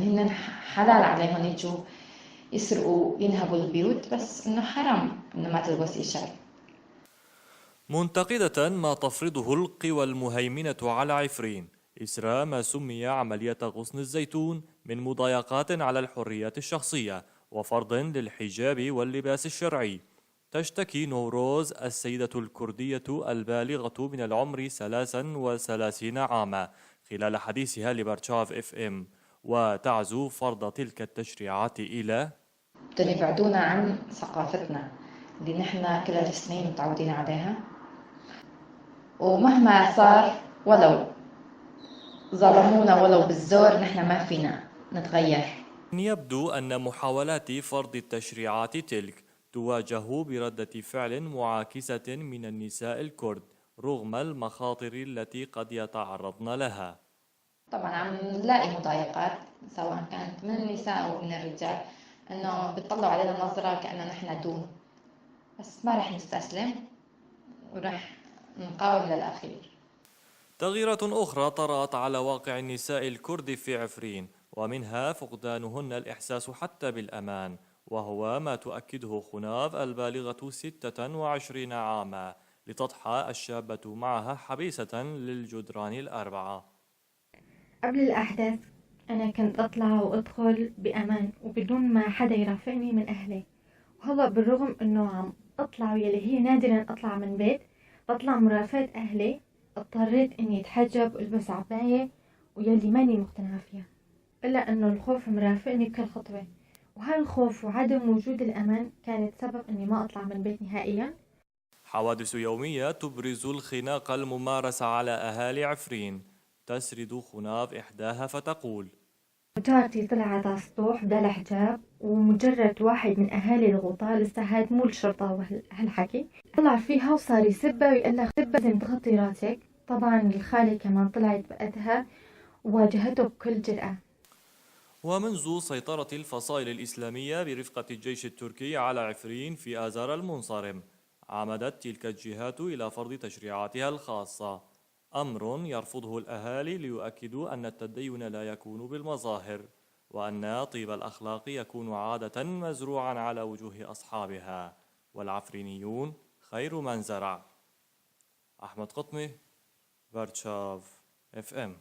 يعني هن حلال عليهم يجوا يسرقوا ينهبوا البيوت، بس إنه حرام إنه ما تلبس إشارة. منتقدة ما تفرضه القوى المهيمنة على عفرين إثر ما سمي عملية غصن الزيتون من مضايقات على الحريات الشخصية وفرض للحجاب واللباس الشرعي. تشتكي نوروز السيدة الكردية البالغة من العمر 33 عاما خلال حديثها لبرشاف اف ام، وتعزو فرض تلك التشريعات إلى بدهم يبعدونا عن ثقافتنا اللي نحن كل السنين متعودين عليها، ومهما صار ولو ظلمونا ولو بالزور نحن ما فينا نتغير. يبدو أن محاولات فرض التشريعات تلك تواجه بردة فعل معاكسة من النساء الكرد رغم المخاطر التي قد يتعرضن لها. طبعا عم نلاقي مضايقات سواء كانت من النساء أو من الرجال، إنه بيطلعوا علينا نظرة كأننا نحن دون، بس ما رح نستسلم ورح نقاوم للأخير. تغييرات أخرى طرأت على واقع النساء الكرد في عفرين، ومنها فقدانهن الإحساس حتى بالأمان، وهو ما تؤكده خناف البالغة 26 عاما لتضحى الشابة معها حبيسة للجدران الأربعة. قبل الأحداث أنا كنت أطلع وأدخل بأمان وبدون ما حدا يرافقني من أهلي، وهلأ بالرغم أنه عم أطلع ويلي هي نادرا أطلع من بيت بطلع مرافقة أهلي، اضطريت إني أتحجب وألبس عباية ويلي ماني مقتنعة فيها، إلا أنه الخوف مرافقني بكل خطوة، وهالخوف وعدم وجود الأمان كانت سبب إني ما أطلع من بيت نهائيا. حوادث يومية تبرز الخناق الممارس على أهالي عفرين. تسرد خناف إحداها فتقول: جارتي طلعت على السطوح بلا حجاب، ومجرد واحد من أهالي الغوطاء لسه هاد مو الشرطة وهالحكي طلع فيها وصار يسبها ويقول لها لازم تغطي راسك. طبعا الخالة كمان طلعت بقتها وواجهته بكل جرأة. ومنذ سيطرة الفصائل الإسلامية برفقة الجيش التركي على عفرين في آذار المنصرم، عمدت تلك الجهات إلى فرض تشريعاتها الخاصة، أمر يرفضه الأهالي ليؤكدوا أن التدين لا يكون بالمظاهر، وأن طيب الأخلاق يكون عادة مزروعا على وجوه أصحابها، والعفرينيون خير من زرع. أحمد قطمي، برشاف اف ام.